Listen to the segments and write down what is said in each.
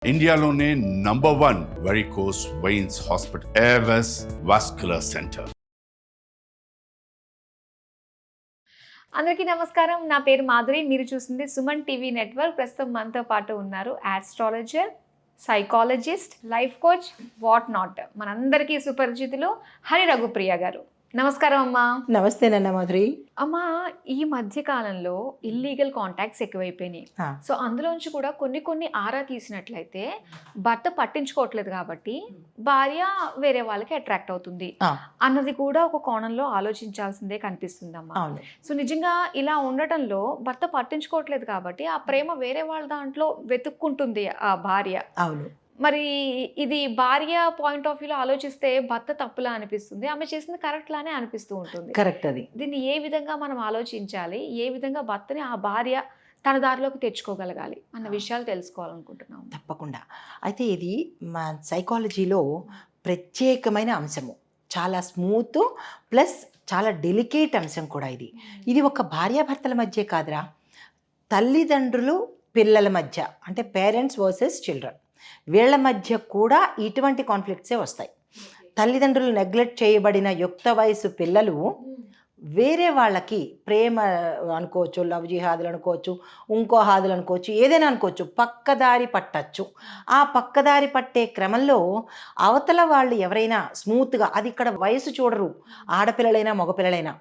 ఇండియాలోనే #1 varicose veins hospital Avis vascular centre. అందరికీ నమస్కారం. నా పేరు మాధురి. మీరు చూస్తుంది సుమన్ టీవీ నెట్వర్క్. ప్రస్తుతం మనతో పాటు ఉన్నారు astrologer, psychologist, life coach, what not, మనందరికీ సుపరిచితులు హరి రఘుప్రియ గారు. నమస్కారం అమ్మా. నమస్తే నాన్న మాధురి. అమ్మా, ఈ మధ్య కాలంలో ఇల్లీగల్ కాంటాక్ట్స్ ఎక్కువైపోయినాయి. సో అందులోంచి కూడా కొన్ని ఆరా తీసినట్లయితే భర్త పట్టించుకోవట్లేదు కాబట్టి భార్య వేరే వాళ్ళకి అట్రాక్ట్ అవుతుంది అన్నది కూడా ఒక కోణంలో ఆలోచించాల్సిందే కనిపిస్తుందమ్మా. సో నిజంగా ఇలా ఉండటంలో భర్త పట్టించుకోవట్లేదు కాబట్టి ఆ ప్రేమ వేరే వాళ్ళ దాంట్లో వెతుక్కుంటుంది ఆ భార్య. అవును. మరి ఇది భార్య పాయింట్ ఆఫ్ వ్యూలో ఆలోచిస్తే భర్త తప్పులా అనిపిస్తుంది, ఆమె చేసింది కరెక్ట్ లానే అనిపిస్తూ ఉంటుంది. కరెక్ట్. అది దీన్ని ఏ విధంగా మనం ఆలోచించాలి, ఏ విధంగా భర్తని ఆ భార్య తన దారిలోకి తెచ్చుకోగలగాలి అన్న విషయాలు తెలుసుకోవాలనుకుంటున్నాం. తప్పకుండా. అయితే ఇది మా సైకాలజీలో ప్రత్యేకమైన అంశము, చాలా స్మూత్ ప్లస్ చాలా డెలికేట్ అంశం కూడా. ఇది ఒక భార్యాభర్తల మధ్య కాదురా, తల్లిదండ్రులు పిల్లల మధ్య, అంటే పేరెంట్స్ వర్సెస్ చిల్డ్రన్, వీళ్ళ మధ్య కూడా ఇటువంటి కాన్ఫ్లిక్ట్సే వస్తాయి. తల్లిదండ్రులు నెగ్లెక్ట్ చేయబడిన యుక్త వయసు పిల్లలు వేరే వాళ్ళకి ప్రేమ అనుకోవచ్చు, లవ్ జిహాదులు అనుకోవచ్చు, ఇంకో హాదులు అనుకోవచ్చు, ఏదైనా అనుకోవచ్చు, పక్కదారి పట్టచ్చు. ఆ పక్కదారి పట్టే క్రమంలో అవతల వాళ్ళు ఎవరైనా స్మూత్గా, అది ఇక్కడ వయసు చూడరు, ఆడపిల్లలైనా మగపిల్లలైనా.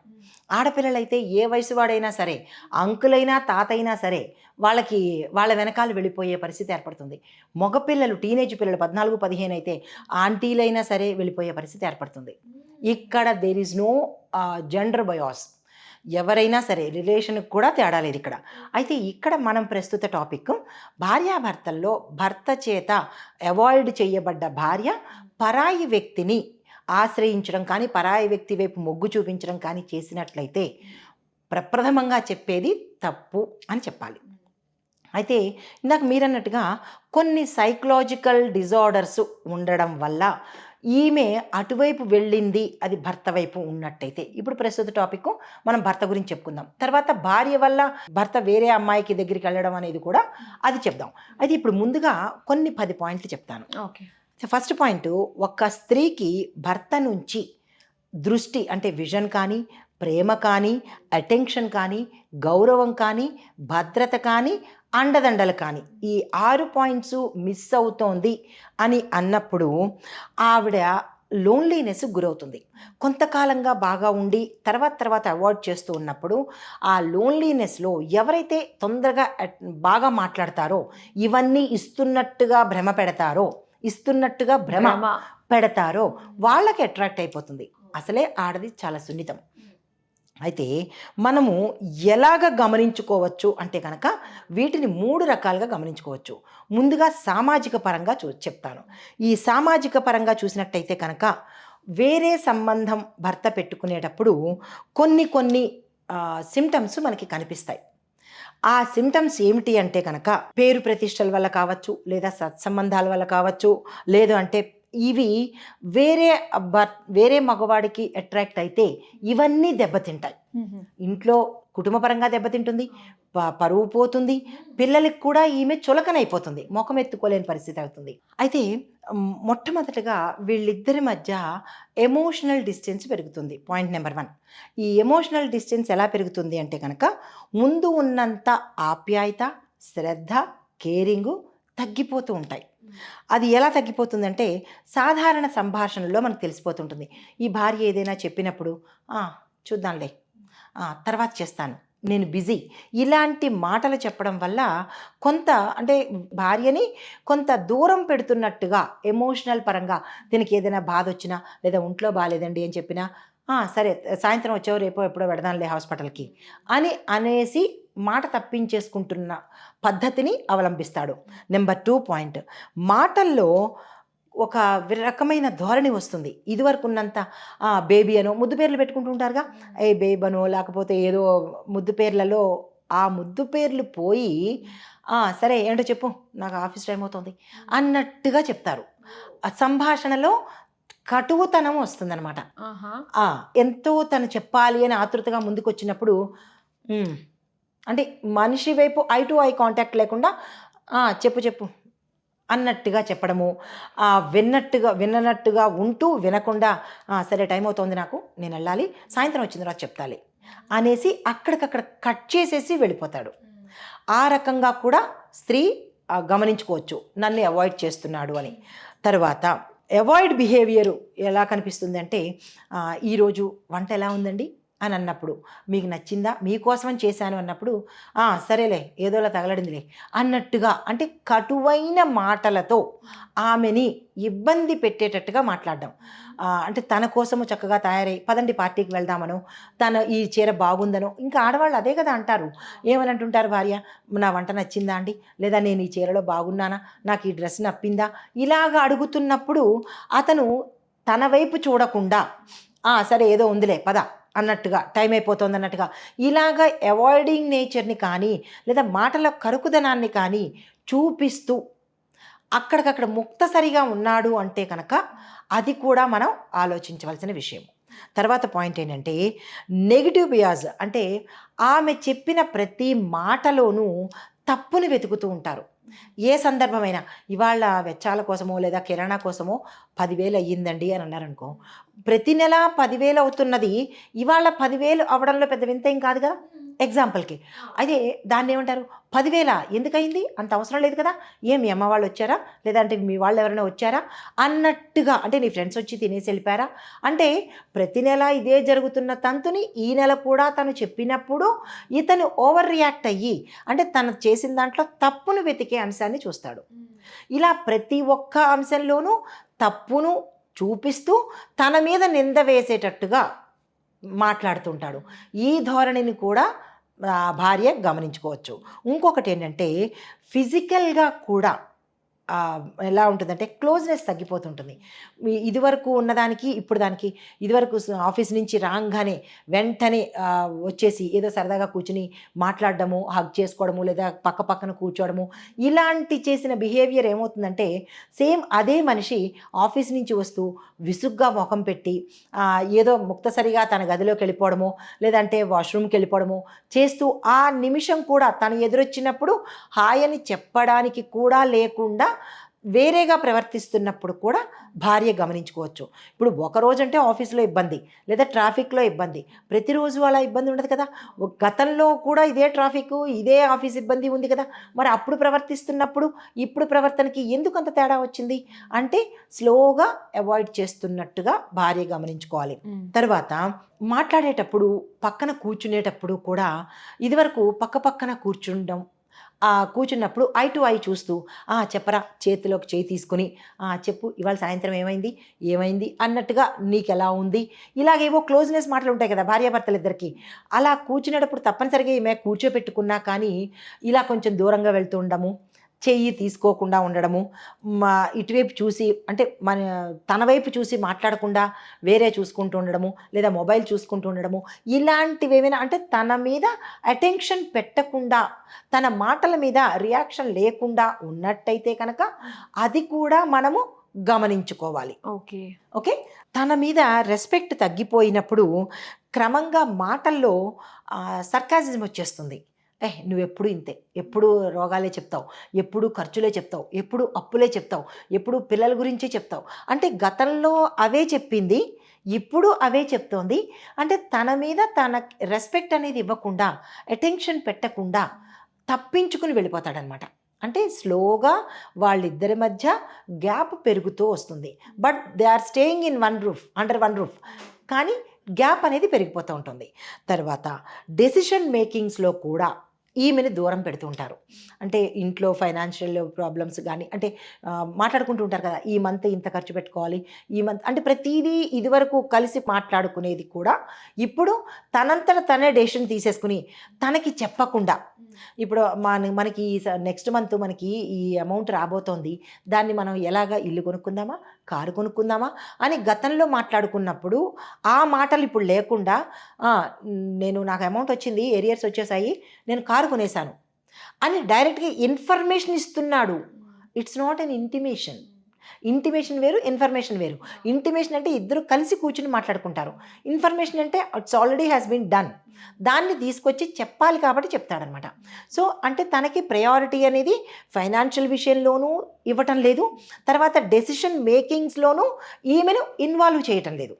ఆడపిల్లలైతే ఏ వయసు వాడైనా సరే, అంకులైనా తాతైనా సరే, వాళ్ళ వెనకాల వెళ్ళిపోయే పరిస్థితి ఏర్పడుతుంది. మగపిల్లలు, టీనేజ్ పిల్లలు 14-15 అయితే ఆంటీలైనా సరే వెళ్ళిపోయే పరిస్థితి ఏర్పడుతుంది. ఇక్కడ there is no gender bias, ఎవరైనా సరే రిలేషన్కి కూడా తేడా లేదు ఇక్కడ. అయితే ఇక్కడ మనం ప్రస్తుత టాపిక్, భార్యాభర్తల్లో భర్త చేత అవాయిడ్ చేయబడ్డ భార్య పరాయి వ్యక్తిని ఆశ్రయించడం కానీ, పరాయి వ్యక్తి వైపు మొగ్గు చూపించడం కానీ చేసినట్లయితే ప్రప్రథమంగా చెప్పేది తప్పు అని చెప్పాలి. అయితే ఇందాక మీరన్నట్టుగా కొన్ని సైకలాజికల్ డిజార్డర్స్ ఉండడం వల్ల ఈమె అటువైపు వెళ్ళింది, అది భర్త వైపు ఉన్నట్టయితే. ఇప్పుడు ప్రస్తుత టాపిక్ మనం భర్త గురించి చెప్పుకుందాం. తర్వాత భార్య వల్ల భర్త వేరే అమ్మాయికి దగ్గరికి వెళ్ళడం అనేది కూడా అది చెప్దాం. అయితే ఇప్పుడు ముందుగా కొన్ని 10 పాయింట్లు చెప్తాను. ఓకే. ఫస్ట్ పాయింట్, ఒక స్త్రీకి భర్త నుంచి దృష్టి అంటే విజన్ కానీ, ప్రేమ కానీ, అటెన్షన్ కానీ, గౌరవం కానీ, భద్రత కానీ, అండదండలు కానీ, ఈ 6 పాయింట్స్ మిస్ అవుతోంది అని అన్నప్పుడు ఆవిడ లోన్లీనెస్ గురవుతుంది. కొంతకాలంగా బాగా ఉండి తర్వాత అవాయిడ్ చేస్తూ ఉన్నప్పుడు ఆ లోన్లీనెస్లో ఎవరైతే తొందరగా బాగా మాట్లాడతారో, ఇవన్నీ ఇస్తున్నట్టుగా భ్రమ పెడతారో వాళ్ళకి అట్రాక్ట్ అయిపోతుంది. అసలే ఆడది చాలా సున్నితం. అయితే మనము ఎలాగ గమనించుకోవచ్చు అంటే కనుక వీటిని 3 రకాలుగా గమనించుకోవచ్చు. ముందుగా సామాజిక పరంగా చెప్తాను. ఈ సామాజిక పరంగా చూసినట్టయితే కనుక వేరే సంబంధం భర్త పెట్టుకునేటప్పుడు కొన్ని సిమ్టమ్స్ మనకి కనిపిస్తాయి. ఆ సిమ్టమ్స్ ఏమిటి అంటే కనుక పేరు ప్రతిష్టల వల్ల కావచ్చు, లేదా సత్సంబంధాల వల్ల కావచ్చు, లేదు అంటే ఇవి వేరే మగవాడికి అట్రాక్ట్ అయితే ఇవన్నీ దెబ్బతింటాయి. ఇంట్లో కుటుంబపరంగా దెబ్బతింటుంది, పరువు పోతుంది, పిల్లలకి కూడా ఈమె చులకనైపోతుంది, ముఖం ఎత్తుకోలేని పరిస్థితి అవుతుంది. అయితే మొట్టమొదటిగా వీళ్ళిద్దరి మధ్య ఎమోషనల్ డిస్టెన్స్ పెరుగుతుంది. Point number 1. ఈ ఎమోషనల్ డిస్టెన్స్ ఎలా పెరుగుతుంది అంటే కనుక ముందు ఉన్నంత ఆప్యాయత, శ్రద్ధ, కేరింగు తగ్గిపోతూ ఉంటాయి. అది ఎలా తగ్గిపోతుందంటే సాధారణ సంభాషణలో మనకు తెలిసిపోతుంటుంది. ఈ భార్య ఏదైనా చెప్పినప్పుడు చూద్దాంలే, తర్వాత చేస్తాను, నేను బిజీ, ఇలాంటి మాటలు చెప్పడం వల్ల కొంత అంటే భార్యని కొంత దూరం పెడుతున్నట్టుగా, ఎమోషనల్ పరంగా దీనికి ఏదైనా బాధ వచ్చినా లేదా ఒంట్లో బాగాలేదండి అని చెప్పినా సరే సాయంత్రం వచ్చావు, రేపో ఎప్పుడో పెడదాంలే హాస్పిటల్కి అనేసి మాట తప్పించేసుకుంటున్న పద్ధతిని అవలంబిస్తాడు. నెంబర్ 2 పాయింట్, మాటల్లో ఒక రకమైన ధోరణి వస్తుంది. ఇదివరకు ఉన్నంత బేబీ అనో ముద్దు పేర్లు పెట్టుకుంటూ ఉంటారుగా, ఏ బేబనో లేకపోతే ఏదో ముద్దు పేర్లలో ఆ ముద్దు పేర్లు పోయి సరే ఏంటో చెప్పు, నాకు ఆఫీస్ టైం అవుతుంది అన్నట్టుగా చెప్తారు. సంభాషణలో కటువుతనం వస్తుందన్నమాట. ఎంతో తను చెప్పాలి అని ఆతృతగా ముందుకు వచ్చినప్పుడు అంటే మనిషి వైపు ఐ టు ఐ కాంటాక్ట్ లేకుండా చెప్పు అన్నట్టుగా చెప్పడము, విన్నట్టుగా ఉంటూ వినకుండా సరే టైం అవుతోంది నాకు, నేను వెళ్ళాలి, సాయంత్రం వచ్చిన తర్వాత చెప్తాలి అనేసి అక్కడికక్కడ కట్ చేసేసి వెళ్ళిపోతాడు. ఆ రకంగా కూడా స్త్రీ గమనించుకోవచ్చు నన్ను అవాయిడ్ చేస్తున్నాడు అని. తర్వాత అవాయిడ్ బిహేవియరు ఎలా కనిపిస్తుంది అంటే, ఈరోజు వంట ఎలా ఉందండి అని అన్నప్పుడు, మీకు నచ్చిందా, మీకోసమని చేశాను అన్నప్పుడు, సరేలే ఏదోలా తగలడిందిలే అన్నట్టుగా, అంటే కటువైన మాటలతో ఆమెని ఇబ్బంది పెట్టేటట్టుగా మాట్లాడడం. అంటే తన కోసము చక్కగా తయారై పదండి పార్టీకి వెళ్దామనో, తన ఈ చీర బాగుందనో, ఇంకా ఆడవాళ్ళు అదే కదా అంటారు. ఏమని అంటుంటారు భార్య, నా వంట నచ్చిందా అండి, లేదా నేను ఈ చీరలో బాగున్నానా, నాకు ఈ డ్రెస్ నప్పిందా, ఇలాగ అడుగుతున్నప్పుడు అతను తన వైపు చూడకుండా సరే ఏదో ఉందిలే పద అన్నట్టుగా, టైం అయిపోతుంది అన్నట్టుగా, ఇలాగ అవాయిడింగ్ నేచర్ని కానీ లేదా మాటల కరుకుదనాన్ని కానీ చూపిస్తూ అక్కడికక్కడ ముక్తసరిగా ఉన్నాడు అంటే కనుక అది కూడా మనం ఆలోచించవలసిన విషయం. తర్వాత పాయింట్ ఏంటంటే నెగిటివ్ బియాజ్, అంటే ఆమె చెప్పిన ప్రతి మాటలోనూ తప్పుని వెతుకుతూ ఉంటారు. ఏ సందర్భమైనా ఇవాళ వెచ్చాల కోసమో లేదా కిరాణా కోసమో 10,000 అయ్యిందండి అని అన్నారనుకో, ప్రతి నెల 10,000 అవుతున్నది ఇవాళ 10,000 అవడంలో పెద్ద వింత ఏం కాదు కదా. ఎగ్జాంపుల్కి అదే దాన్ని ఏమంటారు, 10,000 ఎందుకయింది, అంత అవసరం లేదు కదా, మీ అమ్మ వాళ్ళు వచ్చారా, లేదంటే మీ వాళ్ళు ఎవరైనా వచ్చారా అన్నట్టుగా, అంటే నీ ఫ్రెండ్స్ వచ్చి తినేసి వెళ్ళిపోయారా, అంటే ప్రతి నెల ఇదే జరుగుతున్న తంతుని ఈ నెల కూడా తను చెప్పినప్పుడు ఇతను ఓవర్ రియాక్ట్ అయ్యి, అంటే తను చేసిన దాంట్లో తప్పును వెతికే అంశాన్ని చూస్తాడు. ఇలా ప్రతి ఒక్క అంశంలోనూ తప్పును చూపిస్తూ తన మీద నింద వేసేటట్టుగా మాట్లాడుతుంటాడు. ఈ ధోరణిని కూడా భార్య గమనించుకోవచ్చు. ఇంకొకటి ఏంటంటే ఫిజికల్గా కూడా ఎలా ఉంటుందంటే క్లోజ్నెస్ తగ్గిపోతుంటుంది. ఇదివరకు ఉన్నదానికి ఇప్పుడు దానికి, ఇదివరకు ఆఫీస్ నుంచి రాగానే వెంటనే వచ్చేసి ఏదో సరదాగా కూర్చుని మాట్లాడడము, హగ్ చేసుకోవడము, లేదా పక్క పక్కన కూర్చోవడము, ఇలాంటి చేసిన బిహేవియర్ ఏమవుతుందంటే సేమ్ అదే మనిషి ఆఫీస్ నుంచి వస్తూ విసుగ్గా ముఖం పెట్టి ఏదో ముక్తసరిగా తన గదిలోకి వెళ్ళిపోవడము, లేదంటే వాష్రూమ్కి వెళ్ళిపోవడము చేస్తూ ఆ నిమిషం కూడా తను ఎదురొచ్చినప్పుడు హాయ్ అని చెప్పడానికి కూడా లేకుండా వేరేగా ప్రవర్తిస్తున్నప్పుడు కూడా భార్య గమనించుకోవచ్చు. ఇప్పుడు ఒకరోజు అంటే ఆఫీస్లో ఇబ్బంది, లేదా ట్రాఫిక్లో ఇబ్బంది, ప్రతిరోజు అలా ఇబ్బంది ఉండదు కదా. గతంలో కూడా ఇదే ట్రాఫిక్, ఇదే ఆఫీస్ ఇబ్బంది ఉంది కదా, మరి అప్పుడు ప్రవర్తిస్తున్నప్పుడు ఇప్పుడు ప్రవర్తనకి ఎందుకు అంత తేడా వచ్చింది అంటే స్లోగా అవాయిడ్ చేస్తున్నట్టుగా భార్య గమనించుకోవాలి. తర్వాత మాట్లాడేటప్పుడు పక్కన కూర్చునేటప్పుడు కూడా ఇదివరకు పక్కన కూర్చుండడం, కూర్చున్నప్పుడు ఐ టు ఐ చూస్తూ చెప్పరా, చేతిలోకి చేయి తీసుకుని చెప్పు ఇవాళ సాయంత్రం ఏమైంది అన్నట్టుగా, నీకు ఎలా ఉంది, ఇలాగేవో క్లోజ్నెస్ మాటలు ఉంటాయి కదా భార్యాభర్తలు ఇద్దరికి. అలా కూర్చునేటప్పుడు తప్పనిసరిగా ఈమె కూర్చోపెట్టుకున్నా కానీ ఇలా కొంచెం దూరంగా వెళ్తూ ఉండము, చెయ్యి తీసుకోకుండా ఉండడము, ఇటువైపు చూసి అంటే తన వైపు చూసి మాట్లాడకుండా వేరే చూసుకుంటూ ఉండడము, లేదా మొబైల్ చూసుకుంటూ ఉండడము, ఇలాంటివి ఏమైనా అంటే తన మీద అటెన్షన్ పెట్టకుండా, తన మాటల మీద రియాక్షన్ లేకుండా ఉన్నట్టయితే కనుక అది కూడా మనము గమనించుకోవాలి. ఓకే. తన మీద రెస్పెక్ట్ తగ్గిపోయినప్పుడు క్రమంగా మాటల్లో సర్కాసిజం వచ్చేస్తుంది. నువ్వెప్పుడు ఇంతే, ఎప్పుడు రోగాలే చెప్తావు, ఎప్పుడు ఖర్చులే చెప్తావు, ఎప్పుడు అప్పులే చెప్తావు, ఎప్పుడు పిల్లల గురించే చెప్తావు, అంటే గతంలో అవే చెప్పింది ఇప్పుడు అవే చెప్తోంది. అంటే తన మీద తన రెస్పెక్ట్ అనేది ఇవ్వకుండా, అటెన్షన్ పెట్టకుండా తప్పించుకుని వెళ్ళిపోతాడనమాట. అంటే స్లోగా వాళ్ళిద్దరి మధ్య గ్యాప్ పెరుగుతూ వస్తుంది. But they are staying in under one roof, కానీ గ్యాప్ అనేది పెరిగిపోతూ ఉంటుంది. తర్వాత డెసిషన్ మేకింగ్స్లో కూడా ఈమెను దూరం పెడుతూ ఉంటారు. అంటే ఇంట్లో ఫైనాన్షియల్ ప్రాబ్లమ్స్ కానీ, అంటే మాట్లాడుకుంటూ ఉంటారు కదా, ఈ మంత్ ఇంత ఖర్చు పెట్టుకోవాలి, ఈ మంత్ అంటే ప్రతిదీ ఇదివరకు కలిసి మాట్లాడుకునేది కూడా ఇప్పుడు తనంతట తనే డెసిషన్ తీసేసుకుని తనకి చెప్పకుండా, ఇప్పుడు మనకి నెక్స్ట్ మంత్ మనకి ఈ అమౌంట్ రాబోతోంది, దాన్ని మనం ఎలాగా ఇల్లు కొనుక్కుందామా, కారు కొనుక్కుందామా అని గతంలో మాట్లాడుకున్నప్పుడు ఆ మాటలు ఇప్పుడు లేకుండా నాకు అమౌంట్ వచ్చింది, ఏరియర్స్ వచ్చేసాయి, నేను కారు కొనేశాను అని డైరెక్ట్గా ఇన్ఫర్మేషన్ ఇస్తున్నాడు. It's not an intimation. Intimation వేరు, ఇన్ఫర్మేషన్ వేరు. ఇంటిమేషన్ అంటే ఇద్దరు కలిసి కూర్చుని మాట్లాడుకుంటారు. ఇన్ఫర్మేషన్ అంటే it's already has been done, దాన్ని తీసుకొచ్చి చెప్పాలి కాబట్టి చెప్తాడనమాట. సో అంటే తనకి ప్రయారిటీ అనేది ఫైనాన్షియల్ విషయంలోనూ ఇవ్వటం లేదు, తర్వాత డెసిషన్ మేకింగ్స్లోనూ ఈమెను ఇన్వాల్వ్ చేయటం లేదు.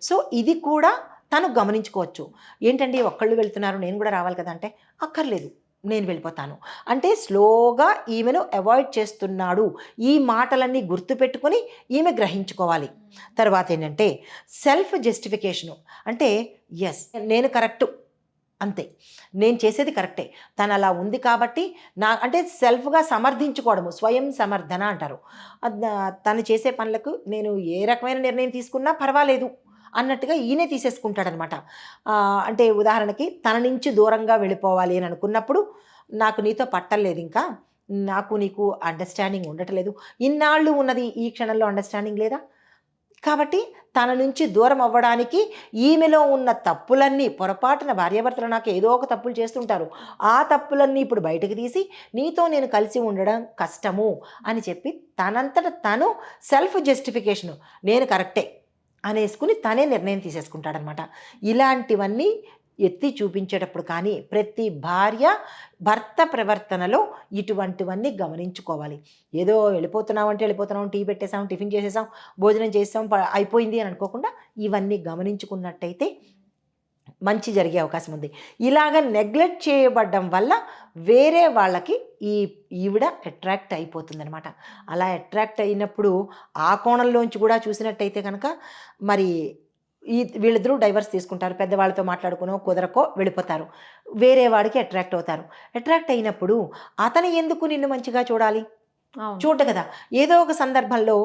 సో ఇది కూడా తను గమనించుకోవచ్చు. ఏంటండి ఒక్కళ్ళు వెళ్తున్నారు, నేను కూడా రావాలి కదా అంటే, అక్కర్లేదు నేను వెళ్ళిపోతాను అంటే స్లోగా ఈమెను అవాయిడ్ చేస్తున్నాడు. ఈ మాటలన్నీ గుర్తుపెట్టుకొని ఈమె గ్రహించుకోవాలి. తర్వాత ఏంటంటే సెల్ఫ్ జస్టిఫికేషను, అంటే ఎస్ నేను కరెక్టు, అంతే, నేను చేసేది కరెక్టే, తను అలా ఉంది కాబట్టి అంటే సెల్ఫ్గా సమర్థించుకోవడము, స్వయం సమర్థన అంటారు. తను చేసే పనులకు నేను ఏ రకమైన నిర్ణయం తీసుకున్నా పర్వాలేదు అన్నట్టుగా ఈయనే తీసేసుకుంటాడనమాట. అంటే ఉదాహరణకి తన నుంచి దూరంగా వెళ్ళిపోవాలి అని అనుకున్నప్పుడు, నాకు నీతో పట్టలేదు, ఇంకా నాకు నీకు అండర్స్టాండింగ్ ఉండట్లేదు, ఇన్నాళ్ళు ఉన్నది ఈ క్షణంలో అండర్స్టాండింగ్ లేదా, కాబట్టి తన నుంచి దూరం అవ్వడానికి ఈమెలో ఉన్న తప్పులన్నీ, పొరపాటున భార్యాభర్తలు నాకు ఏదో ఒక తప్పులు చేస్తుంటారు, ఆ తప్పులన్నీ ఇప్పుడు బయటకు తీసి నీతో నేను కలిసి ఉండడం కష్టము అని చెప్పి తనంతట తను సెల్ఫ్ జస్టిఫికేషను, నేను కరెక్టే అనేసుకుని తనే నిర్ణయం తీసేసుకుంటాడనమాట. ఇలాంటివన్నీ ఎత్తి చూపించేటప్పుడు కానీ ప్రతి భార్య భర్త ప్రవర్తనలో ఇటువంటివన్నీ గమనించుకోవాలి. ఏదో వెళ్ళిపోతున్నాం, టీ పెట్టేసాం, టిఫిన్ చేసేసాం, భోజనం చేసాం, అయిపోయింది అని అనుకోకుండా ఇవన్నీ గమనించుకున్నట్టయితే మంచి జరిగే అవకాశం ఉంది. ఇలాగ నెగ్లెక్ట్ చేయబడడం వల్ల వేరే వాళ్ళకి ఈవిడ అట్రాక్ట్ అయిపోతుంది అనమాట. అలా అట్రాక్ట్ అయినప్పుడు ఆ కోణంలోంచి కూడా చూసినట్టయితే కనుక మరి వీళ్ళిద్దరూ డైవర్స్ తీసుకుంటారు, పెద్దవాళ్ళతో మాట్లాడుకునో కుదరకో వెళ్ళిపోతారు, వేరే వాడికి అట్రాక్ట్ అవుతారు. అట్రాక్ట్ అయినప్పుడు అతను ఎందుకు నిన్ను మంచిగా చూడాలి, చూడ కదా, ఏదో ఒక సందర్భంలో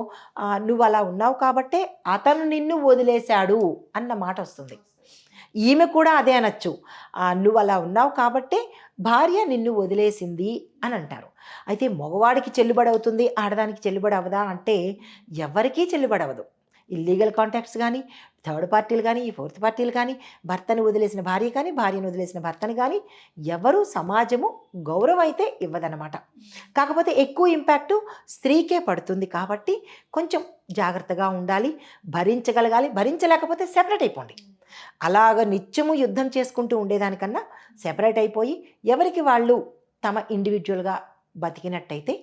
నువ్వు అలా ఉన్నావు కాబట్టే అతను నిన్ను వదిలేశాడు అన్న మాట వస్తుంది. ఈమె కూడా అదే అనొచ్చు, నువ్వు అలా ఉన్నావు కాబట్టే భార్య నిన్ను వదిలేసింది అని అంటారు. అయితే మగవాడికి చెల్లుబడవుతుంది, ఆడదానికి చెల్లుబడవదా అంటే ఎవరికీ చెల్లుబడవదు. ఇల్లీగల్ కాంటాక్ట్స్ కానీ, థర్డ్ పార్టీలు కానీ, ఫోర్త్ పార్టీలు కానీ, భర్తను వదిలేసిన భార్య కానీ, భార్యను వదిలేసిన భర్తను కానీ ఎవరు సమాజము గౌరవం అయితే ఇవ్వదన్నమాట. కాకపోతే ఎక్కువ ఇంపాక్టు స్త్రీకే పడుతుంది కాబట్టి కొంచెం జాగ్రత్తగా ఉండాలి, భరించగలగాలి. భరించలేకపోతే సెపరేట్ అయిపోండి. అలాగ నిత్యము యుద్ధం చేసుకుంటూ ఉండేదానికన్నా సెపరేట్ అయిపోయి ఎవరికి వాళ్ళు తమ ఇండివిజువల్గా బతికినట్టయితే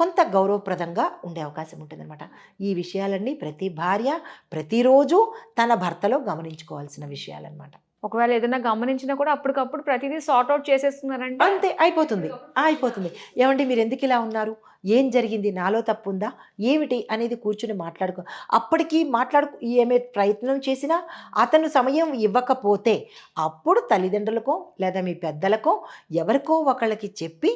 కొంత గౌరవప్రదంగా ఉండే అవకాశం ఉంటుందన్నమాట. ఈ విషయాలన్నీ ప్రతి భార్య ప్రతిరోజు తన భర్తలో గమనించుకోవాల్సిన విషయాలన్నమాట. ఒకవేళ ఏదైనా గమనించినా కూడా అప్పటికప్పుడు ప్రతిదీ సార్ట్ అవుట్ చేసేస్తున్నారంటే అంతే, అయిపోతుంది. ఏమంటే మీరు ఎందుకు ఇలా ఉన్నారు, ఏం జరిగింది, నాలో తప్పు ఉందా ఏమిటి అనేది కూర్చుని అప్పటికీ ఏమే ప్రయత్నం చేసినా అతను సమయం ఇవ్వకపోతే అప్పుడు తల్లిదండ్రులకో లేదా మీ పెద్దలకో ఎవరికో ఒకళ్ళకి చెప్పి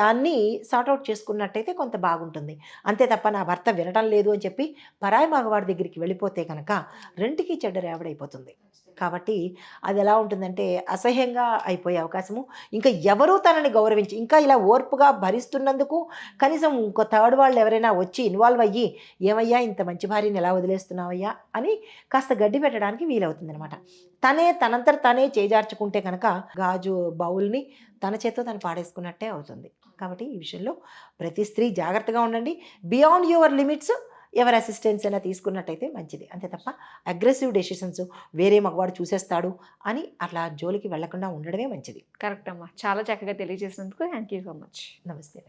దాన్ని సార్ట్అవుట్ చేసుకున్నట్టయితే కొంత బాగుంటుంది. అంతే తప్ప నా భర్త వినడం లేదు అని చెప్పి పరాయి మగవాడి దగ్గరికి వెళ్ళిపోతే కనుక రెంటికి చెడ్డ రేవడైపోతుంది. కాబట్టి అది ఎలా ఉంటుందంటే అసహ్యంగా అయిపోయే అవకాశము. ఇంకా ఎవరూ తనని గౌరవించి ఇంకా ఇలా ఓర్పుగా భరిస్తున్నందుకు కనీసం ఇంకో థర్డ్ వాళ్ళు ఎవరైనా వచ్చి ఇన్వాల్వ్ అయ్యి ఏమయ్యా ఇంత మంచి భార్యని ఎలా వదిలేస్తున్నావయ్యా అని కాస్త గడ్డి పెట్టడానికి వీలవుతుందనమాట. తనంతట తనే చేజార్చుకుంటే కనుక గాజు బౌల్ని తన చేత్తో తను పాడేసుకున్నట్టే అవుతుంది. కాబట్టి ఈ విషయంలో ప్రతి స్త్రీ జాగ్రత్తగా ఉండండి. బియాండ్ యువర్ లిమిట్స్ ఎవరి అసిస్టెన్స్ అయినా తీసుకున్నట్టయితే మంచిది. అంతే తప్ప అగ్రెసివ్ డెసిషన్స్ వేరే మగవాడు చూసేస్తాడు అని అట్లా జోలికి వెళ్లకుండా ఉండడమే మంచిది. కరెక్ట్ అమ్మా, చాలా చక్కగా తెలియజేసినందుకు థ్యాంక్ యూ సో మచ్. నమస్తే.